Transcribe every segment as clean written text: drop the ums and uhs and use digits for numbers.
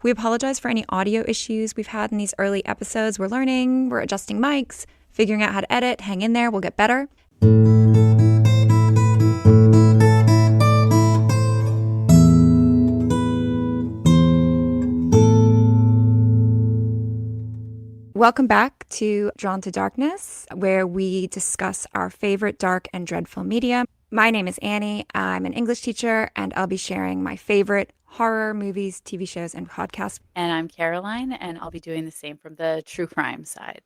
We apologize for any audio issues we've had in these early episodes. We're learning, we're adjusting mics, figuring out how to edit. Hang in there, we'll get better. Welcome back to Drawn to Darkness, where we discuss our favorite dark and dreadful media. My name is Annie. I'm an English teacher, and I'll be sharing my favorite horror movies, TV shows, and podcasts. And I'm Caroline, and I'll be doing the same from the true crime side.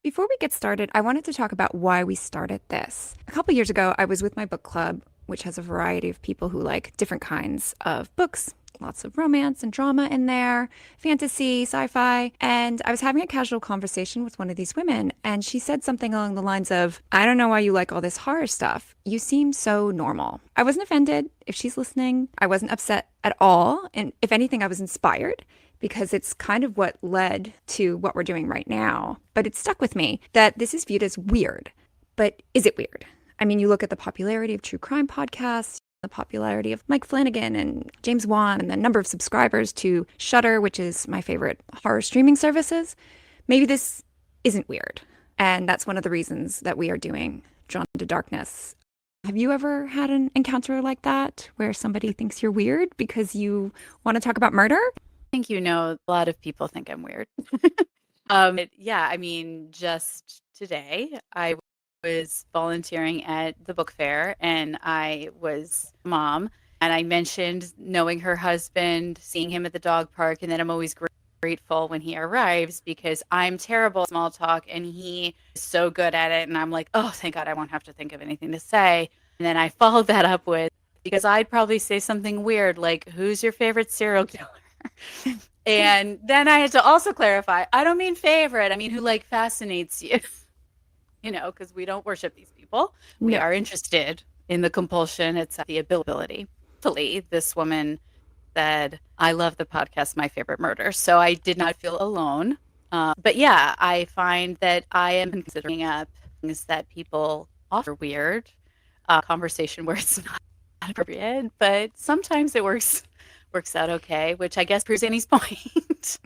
Before we get started, I wanted to talk about why we started this. A couple years ago, I was with my book club, which has a variety of people who like different kinds of books. Lots of romance and drama in there, fantasy, sci-fi. And I was having a casual conversation with one of these women, and she said something along the lines of, I don't know why you like all this horror stuff. You seem so normal. I wasn't offended. If she's listening, I wasn't upset at all. And if anything, I was inspired because it's kind of what led to what we're doing right now. But it stuck with me that this is viewed as weird. But is it weird? I mean, you look at the popularity of true crime podcasts, the popularity of Mike Flanagan and James Wan, and the number of subscribers to Shudder, which is my favorite horror streaming services. Maybe this isn't weird. And that's one of the reasons that we are doing Drawn to Darkness. Have you ever had an encounter like that where somebody thinks you're weird because you want to talk about murder? I think a lot of people think I'm weird. Just today I was volunteering at the book fair, and I was a mom, and I mentioned knowing her husband, seeing him at the dog park, and then I'm always grateful when he arrives because I'm terrible at small talk and he is so good at it, and I'm like, oh, thank God I won't have to think of anything to say. And then I followed that up with, because I'd probably say something weird like, who's your favorite serial killer? And then I had to also clarify, I don't mean favorite, I mean who fascinates you. Because we don't worship these people. We No. are interested in the compulsion. It's the ability. Hopefully, this woman said, I love the podcast, My Favorite Murder. So I did not feel alone. But yeah, I find that I am considering up things that people offer weird, conversation where it's not appropriate, but sometimes it works out okay, which I guess proves Annie's point.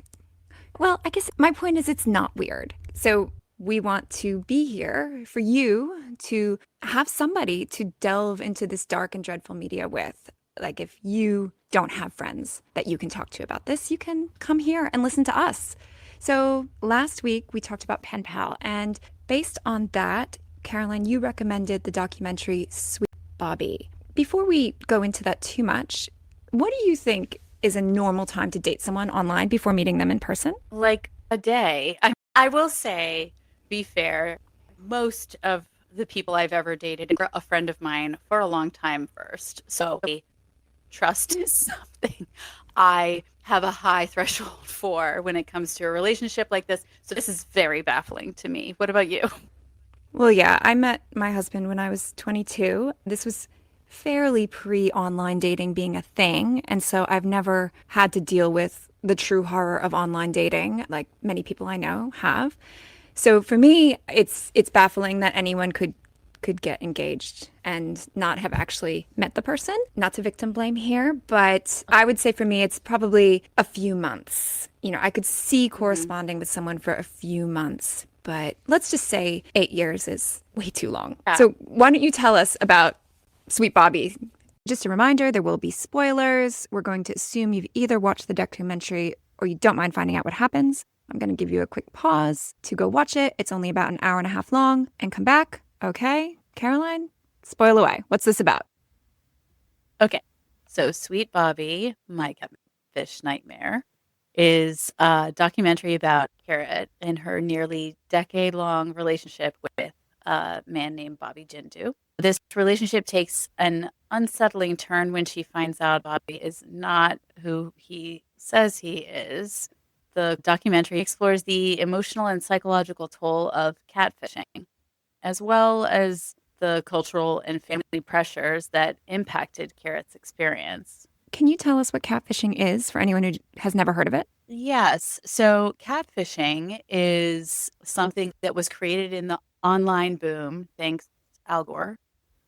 Well, I guess my point is it's not weird. So we want to be here for you to have somebody to delve into this dark and dreadful media with. Like, if you don't have friends that you can talk to about this, you can come here and listen to us. So last week we talked about Pen Pal, and based on that, Caroline, you recommended the documentary Sweet Bobby. Before we go into that too much, what do you think is a normal time to date someone online before meeting them in person? Like a day. I will say, be fair, most of the people I've ever dated were a friend of mine for a long time first. So trust is something I have a high threshold for when it comes to a relationship like this. So this is very baffling to me. What about you? Well, yeah, I met my husband when I was 22. This was fairly pre-online dating being a thing, and so I've never had to deal with the true horror of online dating like many people I know have. So for me, it's baffling that anyone could get engaged and not have actually met the person. Not to victim blame here, but I would say for me, it's probably a few months. I could see corresponding with someone for a few months, but let's just say 8 years is way too long. Yeah. So why don't you tell us about Sweet Bobby? Just a reminder, there will be spoilers. We're going to assume you've either watched the documentary or you don't mind finding out what happens. I'm going to give you a quick pause to go watch it. It's only about an hour and a half long, and come back. Okay, Caroline, spoil away. What's this about? Okay. So Sweet Bobby, My Catfish Nightmare, is a documentary about Kirat and her nearly decade-long relationship with a man named Bobby Jindu. This relationship takes an unsettling turn when she finds out Bobby is not who he says he is. The documentary explores the emotional and psychological toll of catfishing, as well as the cultural and family pressures that impacted Kirat's experience. Can you tell us what catfishing is for anyone who has never heard of it? Yes. So catfishing is something that was created in the online boom, thanks Al Gore.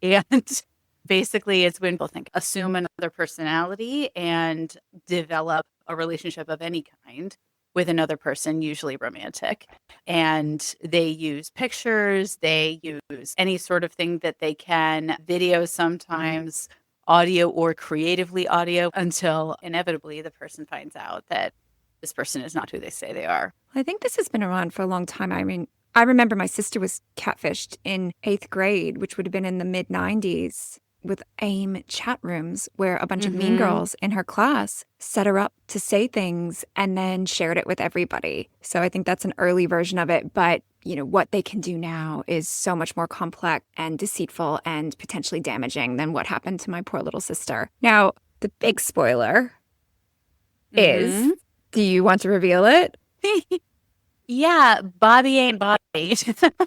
And basically it's when people assume another personality and develop a relationship of any kind with another person, usually romantic. And they use pictures, they use any sort of thing that they can, video sometimes, audio or creatively audio, until inevitably the person finds out that this person is not who they say they are. I think this has been around for a long time. I mean, I remember my sister was catfished in 8th grade, which would have been in the mid 90s, with AIM chat rooms where a bunch of mean girls in her class set her up to say things and then shared it with everybody. So I think that's an early version of it. But, you know, what they can do now is so much more complex and deceitful and potentially damaging than what happened to my poor little sister. Now, the big spoiler is, do you want to reveal it? Yeah, Bobby ain't Bobby.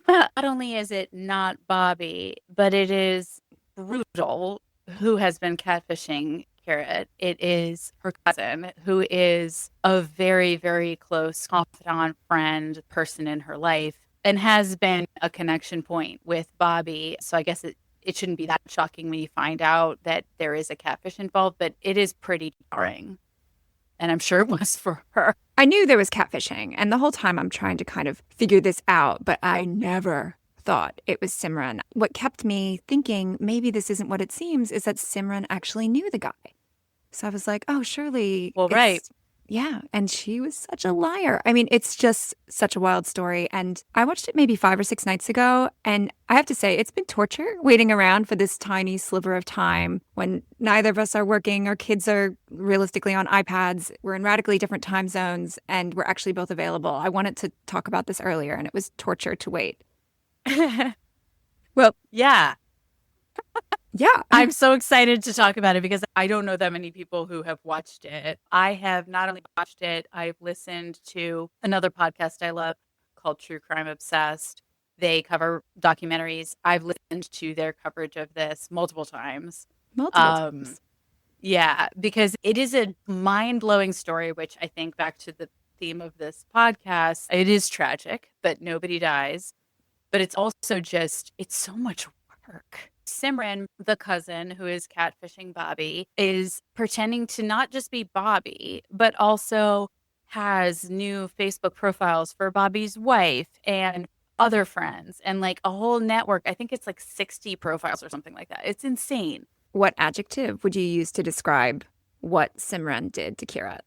Not only is it not Bobby, but it is brutal who has been catfishing Kirat. It is her cousin, who is a very, very close confidant, friend, person in her life, and has been a connection point with Bobby. So I guess it shouldn't be that shocking when you find out that there is a catfish involved, but it is pretty jarring. And I'm sure it was for her. I knew there was catfishing, and the whole time I'm trying to kind of figure this out, but I never thought it was Simran. What kept me thinking maybe this isn't what it seems is that Simran actually knew the guy. So I was like, oh, surely. Well, right. Yeah. And she was such a liar. I mean, it's just such a wild story. And I watched it maybe 5 or 6 nights ago. And I have to say, it's been torture waiting around for this tiny sliver of time when neither of us are working. Our kids are realistically on iPads. We're in radically different time zones and we're actually both available. I wanted to talk about this earlier and it was torture to wait. Well, yeah. Yeah. I'm so excited to talk about it because I don't know that many people who have watched it. I have not only watched it, I've listened to another podcast I love called True Crime Obsessed. They cover documentaries. I've listened to their coverage of this multiple times. Yeah, because it is a mind-blowing story, which I think back to the theme of this podcast, it is tragic, but nobody dies. But it's also just, it's so much work. Simran, the cousin who is catfishing Bobby, is pretending to not just be Bobby, but also has new Facebook profiles for Bobby's wife and other friends and like a whole network. I think it's like 60 profiles or something like that. It's insane. What adjective would you use to describe what Simran did to Kirat?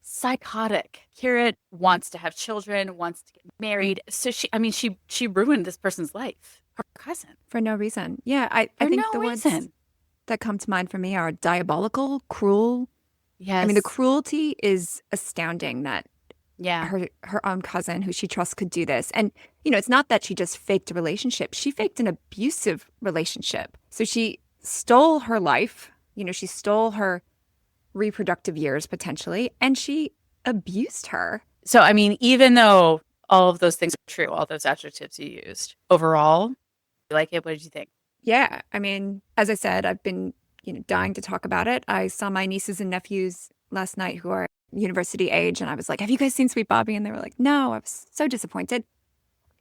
Psychotic. Kirat wants to have children, wants to get married. So she ruined this person's life. Her cousin. For no reason. Yeah, I think the words that come to mind for me are diabolical, cruel. Yes. I mean, the cruelty is astounding that yeah, her own cousin who she trusts could do this. And, you know, it's not that she just faked a relationship. She faked an abusive relationship. So she stole her life. You know, she stole her reproductive years potentially, and she abused her. So, I mean, even though all of those things are true, all those adjectives you used, overall, you like it? What did you think? Yeah. I mean, as I said, I've been, dying to talk about it. I saw my nieces and nephews last night who are university age, and I was like, have you guys seen Sweet Bobby? And they were like, no. I was so disappointed.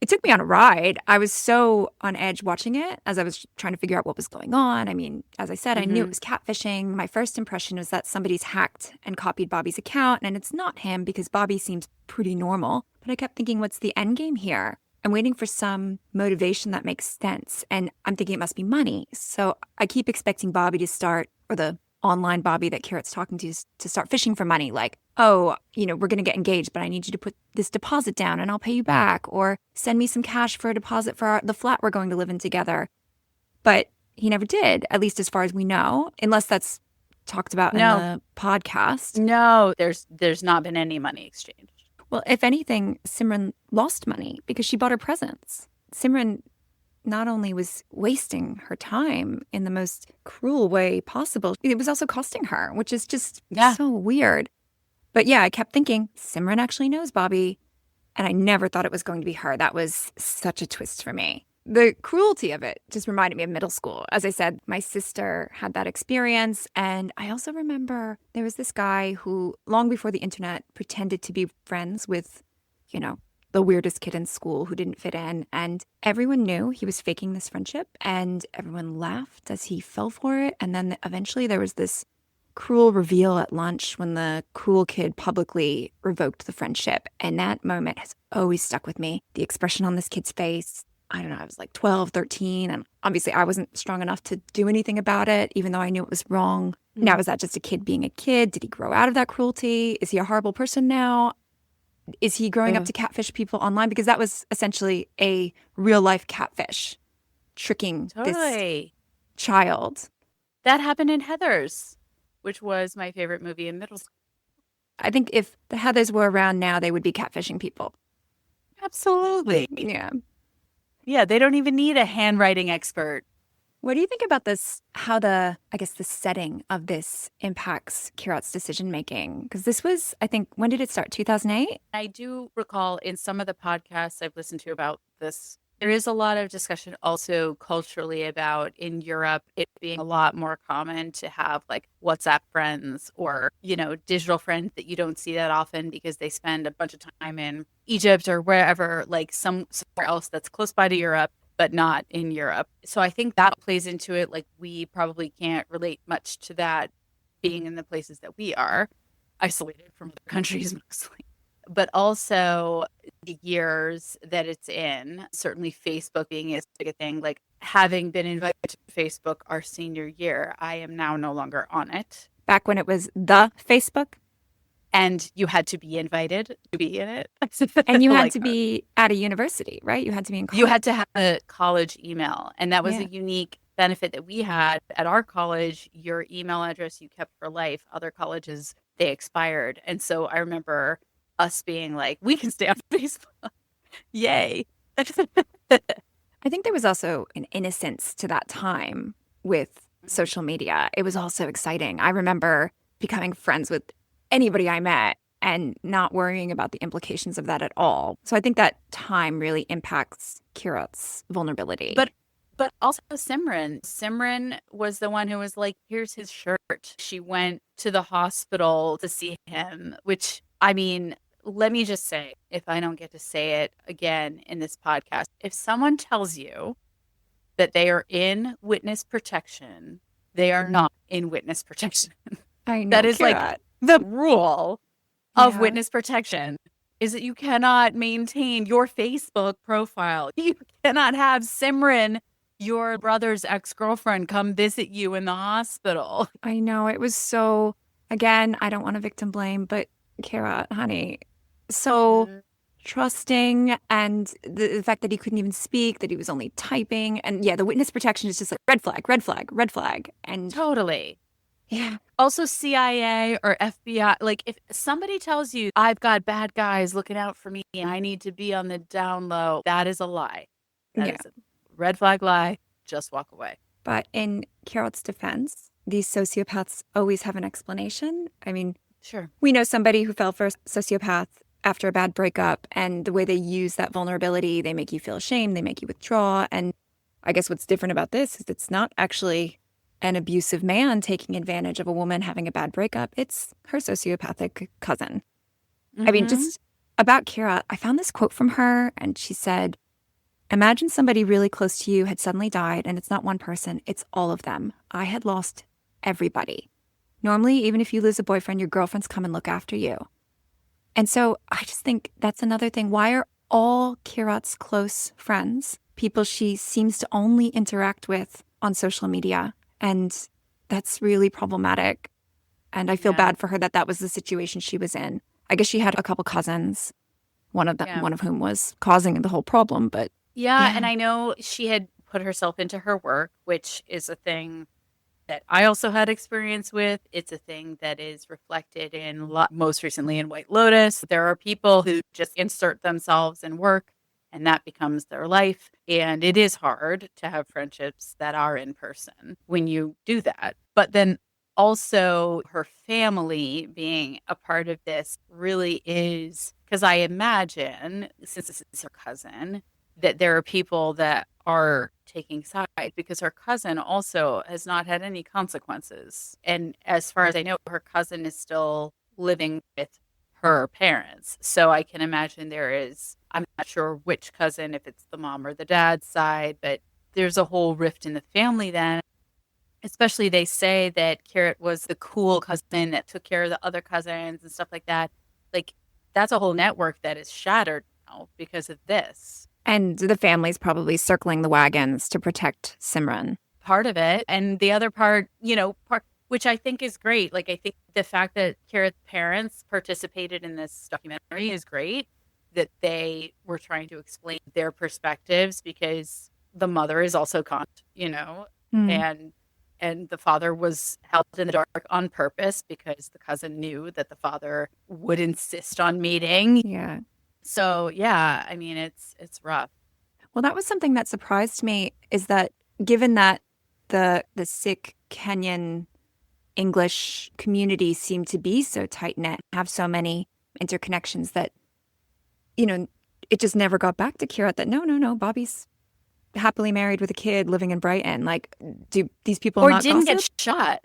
It took me on a ride. I was so on edge watching it as I was trying to figure out what was going on. I mean, as I said, I knew it was catfishing. My first impression was that somebody's hacked and copied Bobby's account, and it's not him because Bobby seems pretty normal. But I kept thinking, what's the end game here? I'm waiting for some motivation that makes sense, and I'm thinking it must be money. So I keep expecting Bobby to start, or the online Bobby that Kirat's talking to start fishing for money. Like, oh, we're going to get engaged, but I need you to put this deposit down and I'll pay you back. Or send me some cash for a deposit for the flat we're going to live in together. But he never did, at least as far as we know, unless that's talked about in the podcast. No, there's not been any money exchanged. Well, if anything, Simran lost money because she bought her presents. Simran not only was wasting her time in the most cruel way possible, it was also costing her, which is just so weird. But yeah, I kept thinking, Simran actually knows Bobby, and I never thought it was going to be her. That was such a twist for me. The cruelty of it just reminded me of middle school. As I said, my sister had that experience, and I also remember there was this guy who, long before the internet, pretended to be friends with, the weirdest kid in school who didn't fit in, and everyone knew he was faking this friendship, and everyone laughed as he fell for it. And then eventually there was this cruel reveal at lunch when the cool kid publicly revoked the friendship. And that moment has always stuck with me. The expression on this kid's face. I don't know, I was like 12, 13, and obviously I wasn't strong enough to do anything about it, even though I knew it was wrong. Now, is that just a kid being a kid? Did he grow out of that cruelty? Is he a horrible person now? Is he growing up to catfish people online? Because that was essentially a real life catfish, tricking this Totally. child. That happened in Heathers, which was my favorite movie in middle school. I think if the Heathers were around now, they would be catfishing people. Absolutely. Yeah. Yeah, they don't even need a handwriting expert. What do you think about this? How the setting of this impacts Kirat's decision making? Because this was, I think, when did it start? 2008? I do recall in some of the podcasts I've listened to about this, there is a lot of discussion also culturally about in Europe it being a lot more common to have like WhatsApp friends or, digital friends that you don't see that often because they spend a bunch of time in Egypt or wherever, like somewhere else that's close by to Europe, but not in Europe. So I think that plays into it. Like we probably can't relate much to that being in the places that we are, isolated from other countries mostly. But also the years that it's in, certainly Facebook being as big a thing, like having been invited to Facebook our senior year, I am now no longer on it. Back when it was the Facebook? And you had to be invited to be in it. And you had to be at a university, right? You had to be in college. You had to have a college email. And that was a unique benefit that we had at our college. Your email address you kept for life. Other colleges, they expired. And so I remember us being like, we can stay on Facebook. Yay. I think there was also an innocence to that time with social media. It was also exciting. I remember becoming friends with anybody I met and not worrying about the implications of that at all. So I think that time really impacts Kirat's vulnerability. But also Simran. Simran was the one who was like, here's his shirt. She went to the hospital to see him, which, I mean, let me just say, if I don't get to say it again in this podcast, if someone tells you that they are in witness protection, they are not in witness protection. I know, that is Kirat. like the rule of witness protection is that you cannot maintain your Facebook profile. You cannot have Simran, your brother's ex-girlfriend, come visit you in the hospital. I know. It was so, again, I don't want to victim blame, but Kirat, honey, so trusting, and the fact that he couldn't even speak, that he was only typing. And yeah, the witness protection is just like red flag, red flag, red flag. And totally. Yeah. Also CIA or FBI, like if somebody tells you I've got bad guys looking out for me and I need to be on the down low, that is a lie. That is a red flag lie. Just walk away. But in Kirat's defense, these sociopaths always have an explanation. I mean, sure. We know somebody who fell for a sociopath after a bad breakup, and the way they use that vulnerability, they make you feel ashamed, they make you withdraw. And I guess what's different about this is it's not actually an abusive man taking advantage of a woman having a bad breakup. It's her sociopathic cousin. I mean, just about Kirat, I found this quote from her, and she said, "Imagine somebody really close to you had suddenly died, and it's not one person, it's all of them. I had lost everybody. Normally, even if you lose a boyfriend, your girlfriends come and look after you." And so I just think that's another thing. Why are all Kirat's close friends people she seems to only interact with on social media? And that's really problematic. And I feel bad for her that that was the situation she was in. I guess she had a couple cousins, one of whom was causing the whole problem. But and I know she had put herself into her work, which is a thing that I also had experience with. It's a thing that is reflected in most recently in White Lotus. There are people who just insert themselves in work and that becomes their life. And it is hard to have friendships that are in person when you do that. But then also her family being a part of this really is, because I imagine, since this is her cousin, that there are people that are taking side because her cousin also has not had any consequences. And as far as I know, her cousin is still living with her parents. So I can imagine I'm not sure which cousin, if it's the mom or the dad's side, but there's a whole rift in the family then. especially they say that Kirat was the cool cousin that took care of the other cousins and stuff like that. Like that's a whole network that is shattered now because of this. And the family's probably circling the wagons to protect Simran. Part of it. And the other part, part which I think is great. Like I think the fact that Kirat's parents participated in this documentary is great. That they were trying to explain their perspectives because the mother is also caught, Hmm. and the father was held in the dark on purpose because the cousin knew that the father would insist on meeting. Yeah. So yeah, I mean it's rough. Well, that was something that surprised me is that given that the Sikh Kenyan English community seemed to be so tight knit, have so many interconnections that, you know, it just never got back to Kirat that no, Bobby's happily married with a kid living in Brighton. Like, do these people Or not didn't gossip? get shot.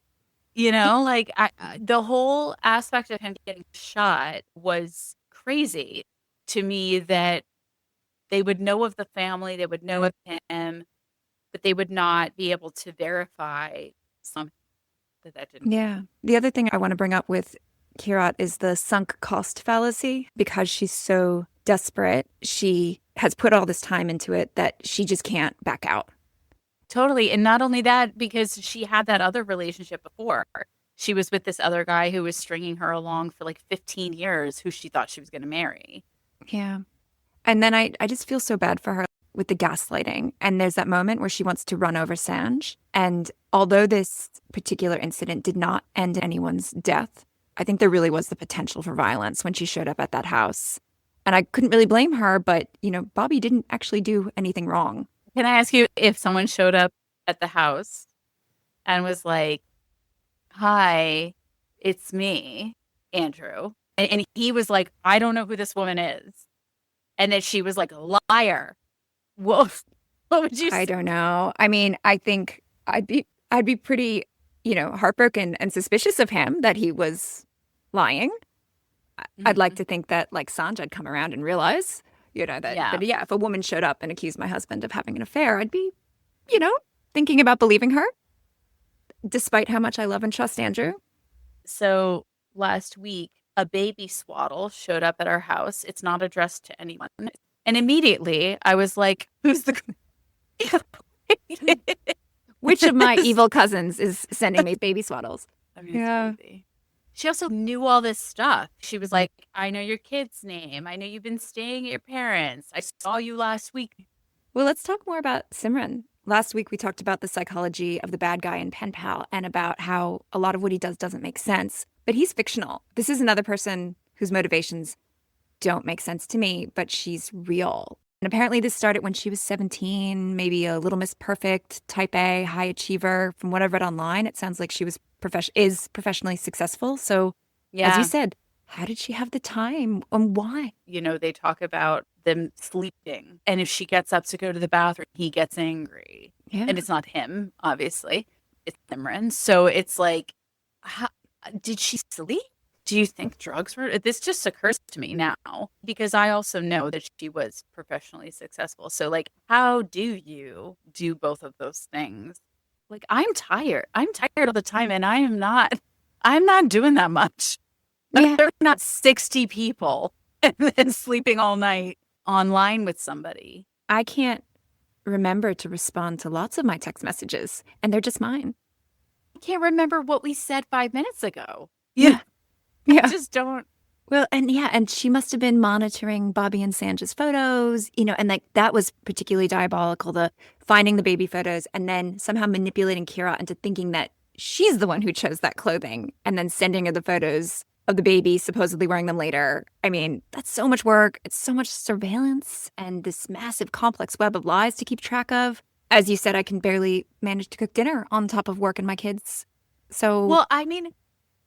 Like the whole aspect of him getting shot was crazy to me that they would know of the family, they would know of him, but they would not be able to verify something that didn't. Yeah. The other thing I want to bring up with Kirat is the sunk cost fallacy. Because she's so desperate, she has put all this time into it that she just can't back out. Totally. And not only that, because she had that other relationship before. She was with this other guy who was stringing her along for like 15 years, who she thought she was going to marry. Yeah. And then I just feel so bad for her with the gaslighting. And there's that moment where she wants to run over Sanj. And although this particular incident did not end in anyone's death, I think there really was the potential for violence when she showed up at that house. And I couldn't really blame her, but, Bobby didn't actually do anything wrong. Can I ask you if someone showed up at the house and was like, "Hi, it's me, Andrew." And he was like, "I don't know who this woman is." And then she was like, "Liar." What, what would you I say? don't know. I mean, I think I'd be pretty, heartbroken and suspicious of him that he was lying. I'd like Mhm. to think that like Sanja'd come around and realize, Yeah. that yeah, if a woman showed up and accused my husband of having an affair, I'd be, you know, thinking about believing her, despite how much I love and trust Andrew. So last week, a baby swaddle showed up at our house. It's not addressed to anyone. And immediately I was like, who's the Which of my evil cousins is sending me baby swaddles? I mean, it's Yeah. crazy. She also knew all this stuff. She was like, I know your kid's name. I know you've been staying at your parents. I saw you last week. Well, let's talk more about Simran. Last week, we talked about the psychology of the bad guy in Pen Pal and about how a lot of what he does doesn't make sense, but he's fictional. This is another person whose motivations don't make sense to me, but she's real. And apparently, this started when she was 17, maybe a little Miss Perfect, type A, high achiever. From what I've read online, it sounds like she is professionally successful. So, as you Yeah. said, how did she have the time and why? They talk about them sleeping. And if she gets up to go to the bathroom, he gets angry. Yeah. And it's not him, obviously. It's Simran. So it's like, how, did she sleep? Do you think drugs were? This just occurs to me now because I also know that she was professionally successful. So, like, how do you do both of those things? Like, I'm tired. I'm tired all the time, and I am not. I'm not doing that much. Yeah. They're not 60 people and then sleeping all night online with somebody. I can't remember to respond to lots of my text messages, and they're just mine. I can't remember what we said 5 minutes ago. Yeah. I Yeah. just don't. Well, and yeah, and she must have been monitoring Bobby and Sanja's photos, and like that was particularly diabolical, the finding the baby photos and then somehow manipulating Kira into thinking that she's the one who chose that clothing and then sending her the photos of the baby, supposedly wearing them later. I mean, that's so much work. It's so much surveillance and this massive complex web of lies to keep track of. As you said, I can barely manage to cook dinner on top of work and my kids. So, Well, I mean,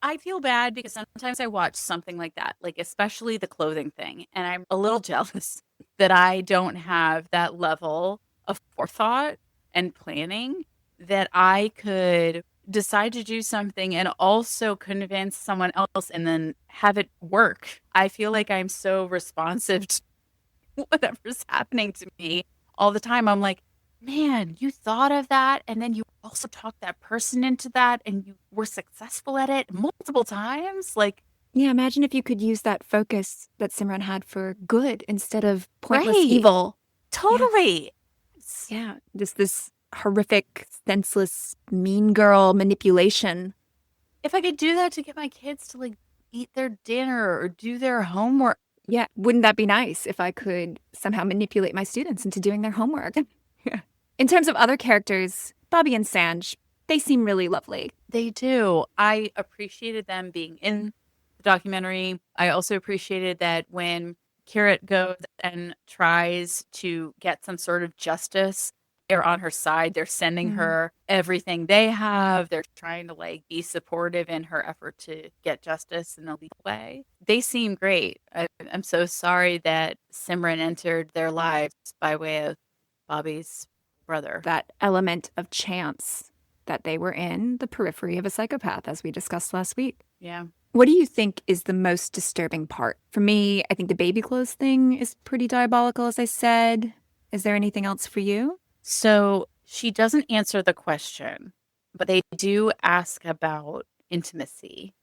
I feel bad because sometimes I watch something like that, like especially the clothing thing, and I'm a little jealous that I don't have that level of forethought and planning that I could decide to do something and also convince someone else and then have it work. I feel like I'm so responsive to whatever's happening to me all the time. I'm like, man, you thought of that and then you also talked that person into that and you were successful at it multiple times. Like, Yeah, imagine if you could use that focus that Simran had for good instead of pointless right. evil. Yeah. Totally. Yeah. Just this horrific, senseless, mean girl manipulation. If I could do that to get my kids to like eat their dinner or do their homework. Yeah. Wouldn't that be nice if I could somehow manipulate my students into doing their homework? Yeah. In terms of other characters, Bobby and Sanj, they seem really lovely. They do. I appreciated them being in the documentary. I also appreciated that when Kirat goes and tries to get some sort of justice, they're on her side. They're sending Mm. her everything they have. They're trying to like be supportive in her effort to get justice in a legal way. They seem great. I'm so sorry that Simran entered their lives by way of Bobby's brother. That element of chance that they were in the periphery of a psychopath, as we discussed last week. Yeah. What do you think is the most disturbing part? For me, I think the baby clothes thing is pretty diabolical, as I said. Is there anything else for you? So she doesn't answer the question, but they do ask about intimacy.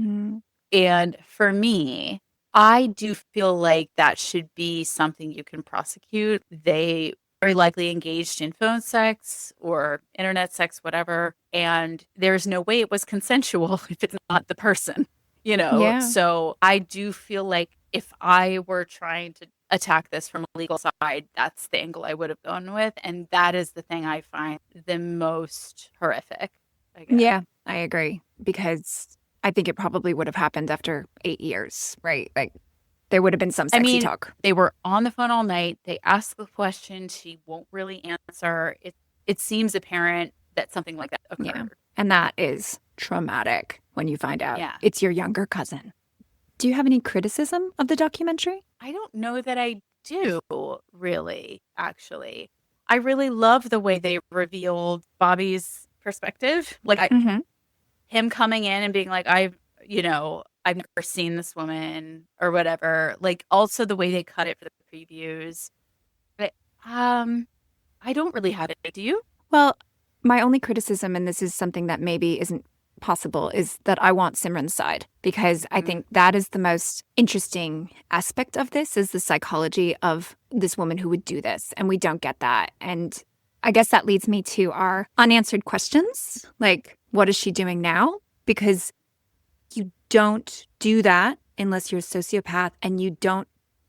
Mm. And for me, I do feel like that should be something you can prosecute. They very likely engaged in phone sex or internet sex, whatever. And there's no way it was consensual if it's not the person, you know? Yeah. So I do feel like if I were trying to attack this from a legal side, that's the angle I would have gone with. And that is the thing I find the most horrific, I guess. Yeah, I agree. Because I think it probably would have happened after 8 years, right? Like there would have been some sexy talk. They were on the phone all night. They asked the question. She won't really answer. It seems apparent that something like that occurred. Yeah. And that is traumatic when you find out Yeah. it's your younger cousin. Do you have any criticism of the documentary? I don't know that I do, really, actually. I really love the way they revealed Bobby's perspective. Like him coming in and being like, I've never seen this woman or whatever. Like also the way they cut it for the previews. But I don't really have it. Do you? Well, my only criticism, and this is something that maybe isn't possible, is that I want Simran's side because I think that is the most interesting aspect of this is the psychology of this woman who would do this. And we don't get that. And I guess that leads me to our unanswered questions. Like, what is she doing now? Because you don't do that unless you're a sociopath and you don't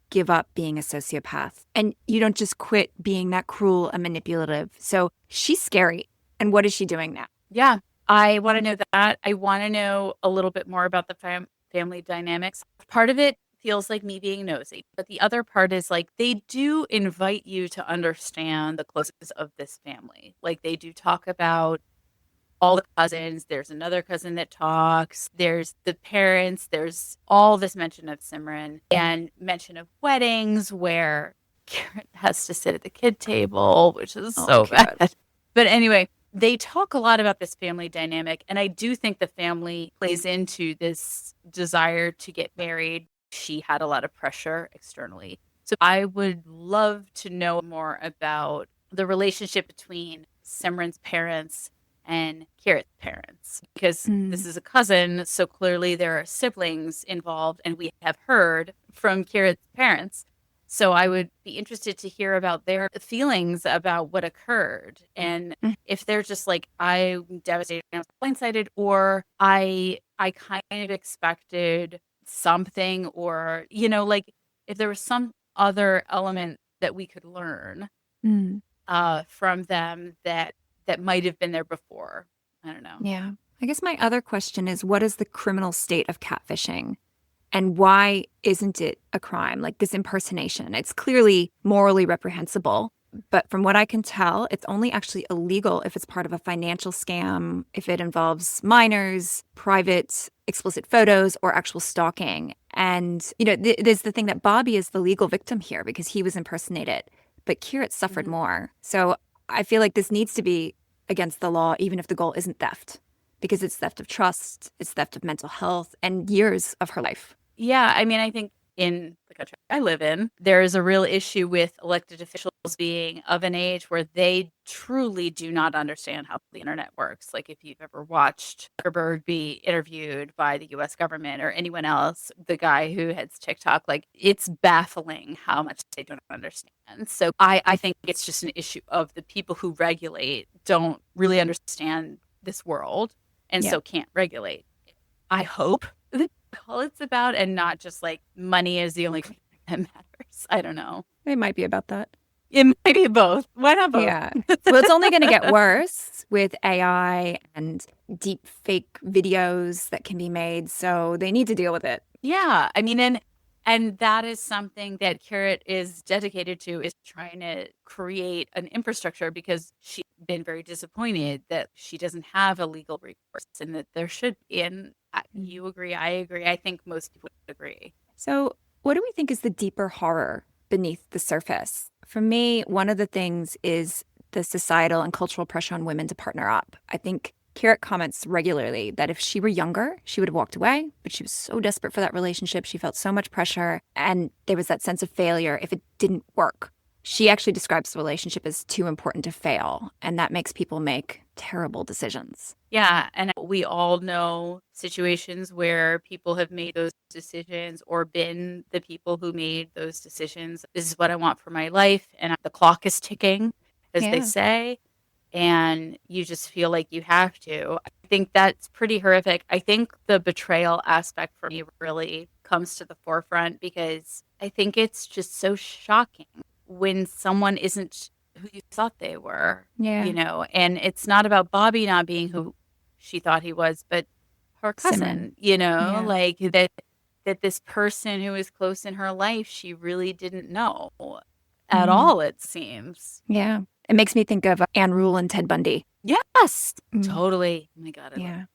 give up being a sociopath and you don't just quit being that cruel and manipulative. So she's scary. And what is she doing now? Yeah, I want to know that. I want to know a little bit more about the family dynamics. Part of it feels like me being nosy, but the other part is like they do invite you to understand the closeness of this family. Like they do talk about all the cousins. There's another cousin that talks. There's the parents. There's all this mention of Simran and mention of weddings where Kirat has to sit at the kid table, which is so bad. But anyway, they talk a lot about this family dynamic. And I do think the family plays into this desire to get married. She had a lot of pressure externally. So I would love to know more about the relationship between Simran's parents and Kirat's parents, because this is a cousin, so clearly there are siblings involved, and we have heard from Kirat's parents. So I would be interested to hear about their feelings about what occurred, and if they're just like, I'm devastated, I'm blindsided, or I kind of expected something, or like if there was some other element that we could learn from them that might have been there before. I don't know. Yeah. I guess my other question is what is the criminal state of catfishing? And why isn't it a crime? Like this impersonation. It's clearly morally reprehensible. But from what I can tell, it's only actually illegal if it's part of a financial scam, if it involves minors, private, explicit photos, or actual stalking. And, there's the thing that Bobby is the legal victim here because he was impersonated. But Kirat suffered more. So I feel like this needs to be against the law, even if the goal isn't theft, because it's theft of trust, it's theft of mental health, and years of her life. Yeah, I mean, I think in the country I live in, there is a real issue with elected officials being of an age where they truly do not understand how the internet works. Like if you've ever watched Zuckerberg be interviewed by the US government or anyone else, the guy who heads TikTok, like it's baffling how much they don't understand. So I think it's just an issue of the people who regulate don't really understand this world and Yeah. so can't regulate. I hope that's all it's about and not just like money is the only thing that matters. I don't know. It might be about that. It might be both. Why not both? Yeah. Well, it's only going to get worse with AI and deep fake videos that can be made. So they need to deal with it. Yeah. I mean, and that is something that Kirat is dedicated to, is trying to create an infrastructure, because she's been very disappointed that she doesn't have a legal recourse and that there should be. And you agree, I agree. I think most people agree. So, what do we think is the deeper horror beneath the surface? For me, one of the things is the societal and cultural pressure on women to partner up. I think Kirat comments regularly that if she were younger, she would have walked away, but she was so desperate for that relationship. She felt so much pressure, and there was that sense of failure if it didn't work. She actually describes the relationship as too important to fail, and that makes people make terrible decisions. Yeah, and we all know situations where people have made those decisions or been the people who made those decisions. This is what I want for my life, and the clock is ticking, as they Yeah. say, and you just feel like you have to. I think that's pretty horrific. I think the betrayal aspect for me really comes to the forefront, because I think it's just so shocking when someone isn't who you thought they were, Yeah. you know, and it's not about Bobby not being who she thought he was, but her cousin, Simran. you know, Yeah. like that this person who was close in her life, she really didn't know at all, it seems. Yeah. It makes me think of Anne Rule and Ted Bundy. Yes, Mm. totally. Oh my God. I love Yeah.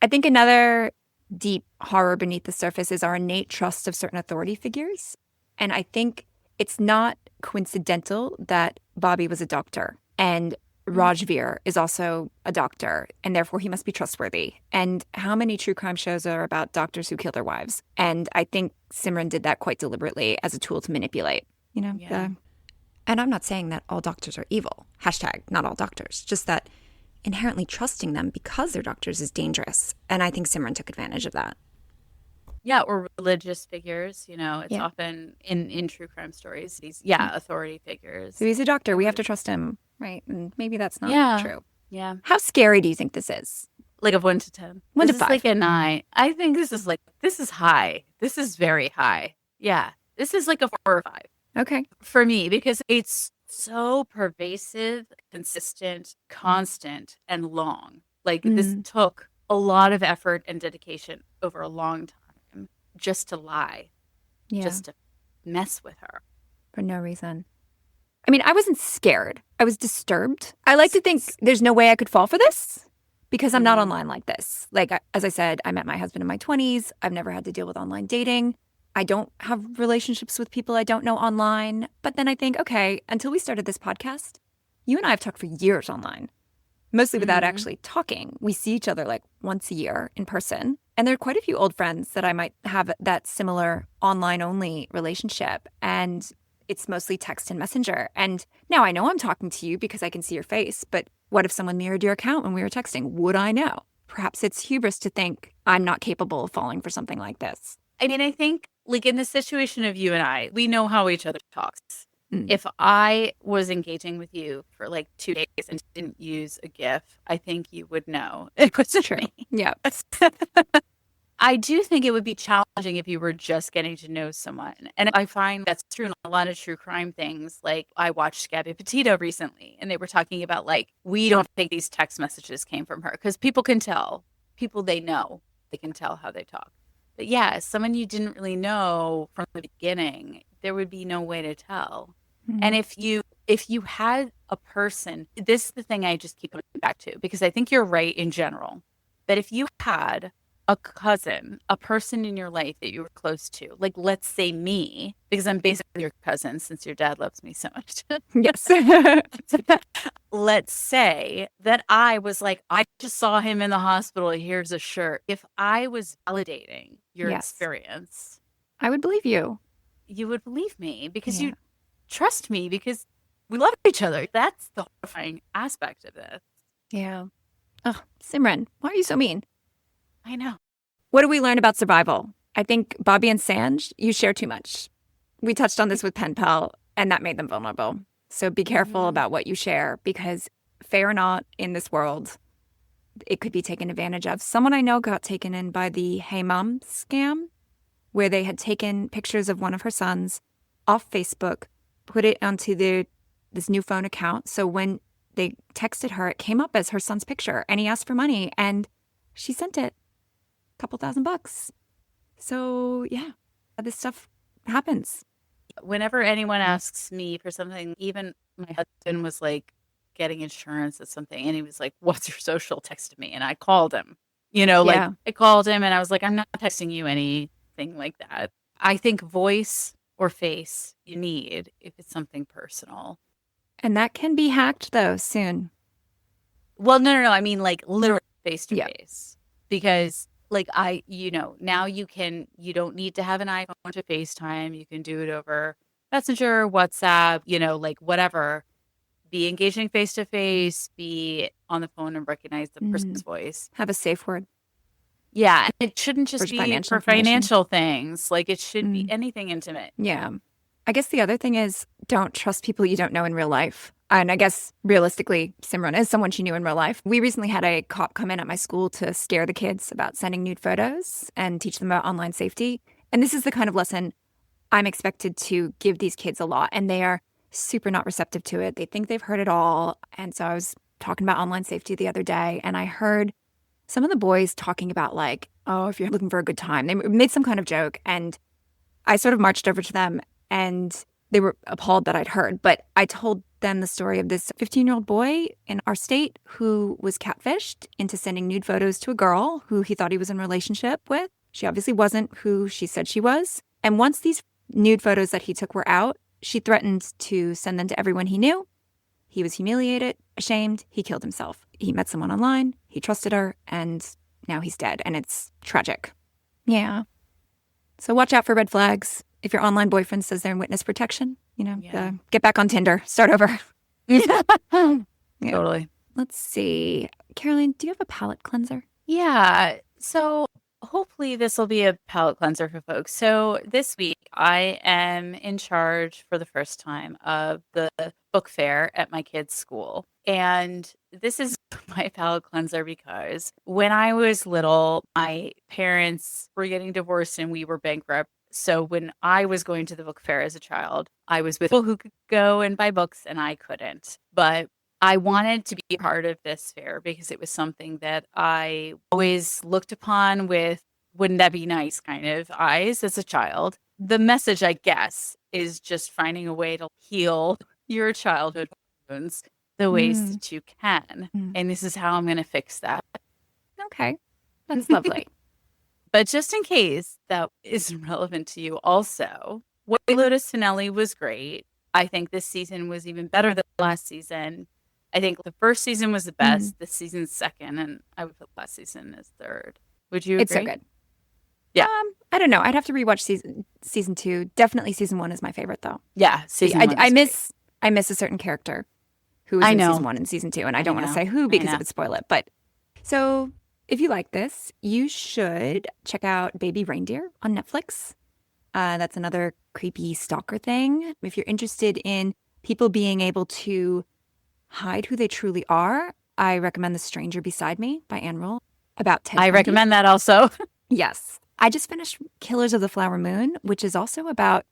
I think another deep horror beneath the surface is our innate trust of certain authority figures. And I think it's not coincidental that Bobby was a doctor and Rajveer is also a doctor, and therefore he must be trustworthy. And how many true crime shows are about doctors who kill their wives? And I think Simran did that quite deliberately as a tool to manipulate, you know? Yeah. And I'm not saying that all doctors are evil. Hashtag not all doctors. Just that inherently trusting them because they're doctors is dangerous. And I think Simran took advantage of that. Yeah, or religious figures, you know, it's Yeah. often in true crime stories, these, authority figures. So he's a doctor. We have to trust him, right? And maybe that's not Yeah. true. Yeah. How scary do you think this is? Like of 1 to 10. 1 to This is 5. like a 9. I think this is high. This is very high. Yeah. This is like a 4 or 5 Okay. for me, because it's so pervasive, consistent, constant, and long. Like this took a lot of effort and dedication over a long time just to lie, Yeah. just to mess with her. For no reason. I mean, I wasn't scared. I was disturbed. I like to think there's no way I could fall for this because I'm not online like this. Like, as I said, I met my husband in my 20s. I've never had to deal with online dating. I don't have relationships with people I don't know online. But then I think, okay, until we started this podcast, you and I have talked for years online, mostly without actually talking. We see each other like once a year in person. And there are quite a few old friends that I might have that similar online only relationship. And it's mostly text and messenger. And now I know I'm talking to you because I can see your face. But what if someone mirrored your account when we were texting? Would I know? Perhaps it's hubris to think I'm not capable of falling for something like this. I mean, I think like in the situation of you and I, we know how each other talks. If I was engaging with you for like 2 days and didn't use a GIF, I think you would know it was True. me. Yeah. I do think it would be challenging if you were just getting to know someone. And I find that's true in a lot of true crime things. Like I watched Gabby Petito recently, and they were talking about like, we don't think these text messages came from her, because people can tell. People they know, they can tell how they talk. But yeah, someone you didn't really know from the beginning, there would be no way to tell. And if you had a person, this is the thing I just keep coming back to, because I think you're right in general. But if you had a cousin, a person in your life that you were close to, like let's say me, because I'm basically your cousin since your dad loves me so much. Yes. Let's say that I was like, I just saw him in the hospital. Here's a shirt. If I was validating your Yes. experience, I would believe you. you would believe me because Yeah. you trust me because we love each other. That's the horrifying aspect of this. Yeah. Oh, Simran, why are you so mean? I know. What do we learn about survival? I think Bobby and Sanj, you share too much. We touched on this with Pen Pal, and that made them vulnerable. So be careful Mhm. about what you share because, fair or not, in this world, it could be taken advantage of. Someone I know got taken in by the Hey Mom scam, where they had taken pictures of one of her sons off Facebook, put it onto this new phone account. So when they texted her, it came up as her son's picture, and he asked for money, and she sent it, a couple $1,000. So yeah, this stuff happens. Whenever anyone asks me for something, even my husband was like getting insurance at something, and he was like, "What's your social?" Texted me, and I called him. Like Yeah. I called him, and I was like, "I'm not texting you anything like that." I think voice or face you need if it's something personal. And that can be hacked though soon. Well, no. I mean, like literally face to Yeah. face, because like now you don't need to have an iPhone to FaceTime. You can do it over Messenger, WhatsApp, like whatever. Be engaging face to face, be on the phone and recognize the person's voice. Have a safe word Yeah, and it shouldn't for just be financial for information. financial things. Like it should be Mm. anything intimate. Yeah. I guess the other thing is don't trust people you don't know in real life. And I guess realistically, Simran is someone she knew in real life. We recently had a cop come in at my school to scare the kids about sending nude photos and teach them about online safety. And this is the kind of lesson I'm expected to give these kids a lot. And they are super not receptive to it. They think they've heard it all. And so I was talking about online safety the other day, and I heard some of the boys talking about, like, oh, if you're looking for a good time, they made some kind of joke. And I sort of marched over to them and they were appalled that I'd heard. But I told them the story of this 15-year-old boy in our state who was catfished into sending nude photos to a girl who he thought he was in a relationship with. She obviously wasn't who she said she was. And once these nude photos that he took were out, she threatened to send them to everyone he knew. He was humiliated, ashamed. He killed himself. He met someone online. He trusted her, and now he's dead. And it's tragic. Yeah. So watch out for red flags. If your online boyfriend says they're in witness protection, Yeah. get back on Tinder, start over. Yeah. Yeah. Totally. Let's see. Caroline, do you have a palate cleanser? Yeah. So hopefully this will be a palate cleanser for folks. So this week I am in charge for the first time of the book fair at my kids' school. And this is my palate cleanser because when I was little, my parents were getting divorced and we were bankrupt. So when I was going to the book fair as a child, I was with people who could go and buy books and I couldn't. But I wanted to be part of this fair because it was something that I always looked upon with, wouldn't that be nice kind of eyes as a child. The message, I guess, is just finding a way to heal your childhood wounds the ways Mm. that you can. Mm. And this is how I'm going to fix that. Okay. That's lovely. But just in case that isn't relevant to you also, White Lotus finale was great. I think this season was even better than last season. I think the first season was the best. This season's second, and I would put last season as third. Would you agree? It's so good. Yeah. I don't know. I'd have to rewatch season 2. Definitely season 1 is my favorite though. Yeah, season one. I miss a certain character who was I in know. season 1 and season 2, and I don't want to know. say who I because know. it would spoil it. But so if you like this, you should check out Baby Reindeer on Netflix. That's another creepy stalker thing. If you're interested in people being able to hide who they truly are, I recommend The Stranger Beside Me by Anne Rule about Ted I Bundy. recommend that also. Yes. I just finished Killers of the Flower Moon, which is also about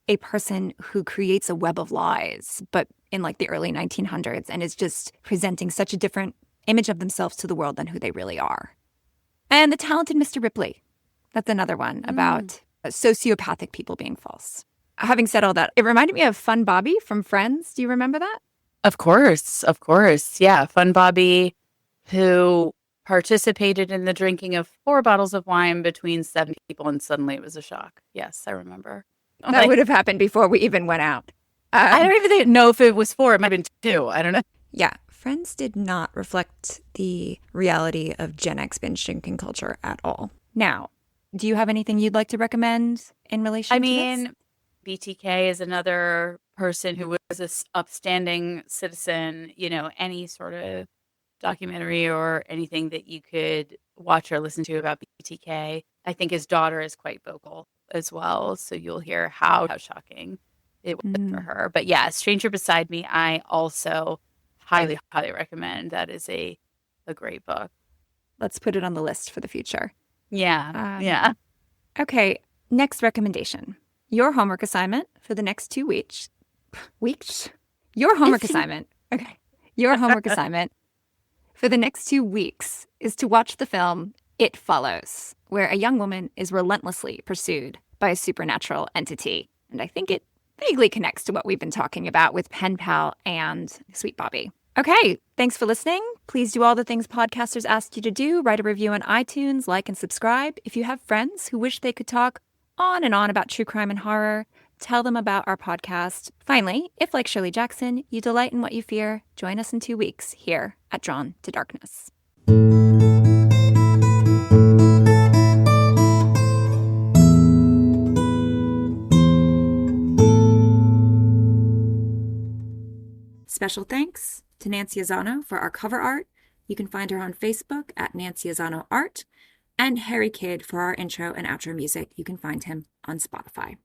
a person who creates a web of lies, but in like the early 1900s, and is just presenting such a different image of themselves to the world than who they really are. And The Talented Mr. Ripley. That's another one about sociopathic people being false. Having said all that, it reminded me of Fun Bobby from Friends. Do you remember that? Of course. Yeah. Fun Bobby, who participated in the drinking of 4 bottles of wine between 7 people, and suddenly it was a shock. Yes, I remember. That would have happened before we even went out. I don't even know if it was 4. It might have been 2. I don't know. Yeah. Friends did not reflect the reality of Gen X binge drinking culture at all. Now, do you have anything you'd like to recommend in relation to this? BTK is another person who was an upstanding citizen. Any sort of documentary or anything that you could watch or listen to about BTK. I think his daughter is quite vocal as well, so you'll hear how shocking it was for Mm, her. But yeah, Stranger Beside Me, I also highly, highly recommend. That is a great book. let's put it on the list for the future. Yeah, Um, yeah. okay, next recommendation. Your homework assignment for the next 2 weeks. Weeks? Your homework assignment. Okay. Your homework assignment for the next 2 weeks is to watch the film It Follows, where a young woman is relentlessly pursued by a supernatural entity. And I think it vaguely connects to what we've been talking about with Pen Pal and Sweet Bobby. Okay, thanks for listening. Please do all the things podcasters asked you to do. Write a review on iTunes, like and subscribe. If you have friends who wish they could talk on and on about true crime and horror, tell them about our podcast. Finally, if like Shirley Jackson, you delight in what you fear, join us in 2 weeks here at Drawn to Darkness. Special thanks to Nancy Azzano for our cover art. You can find her on Facebook at Nancy Azzano Art, and Harry Kidd for our intro and outro music. You can find him on Spotify.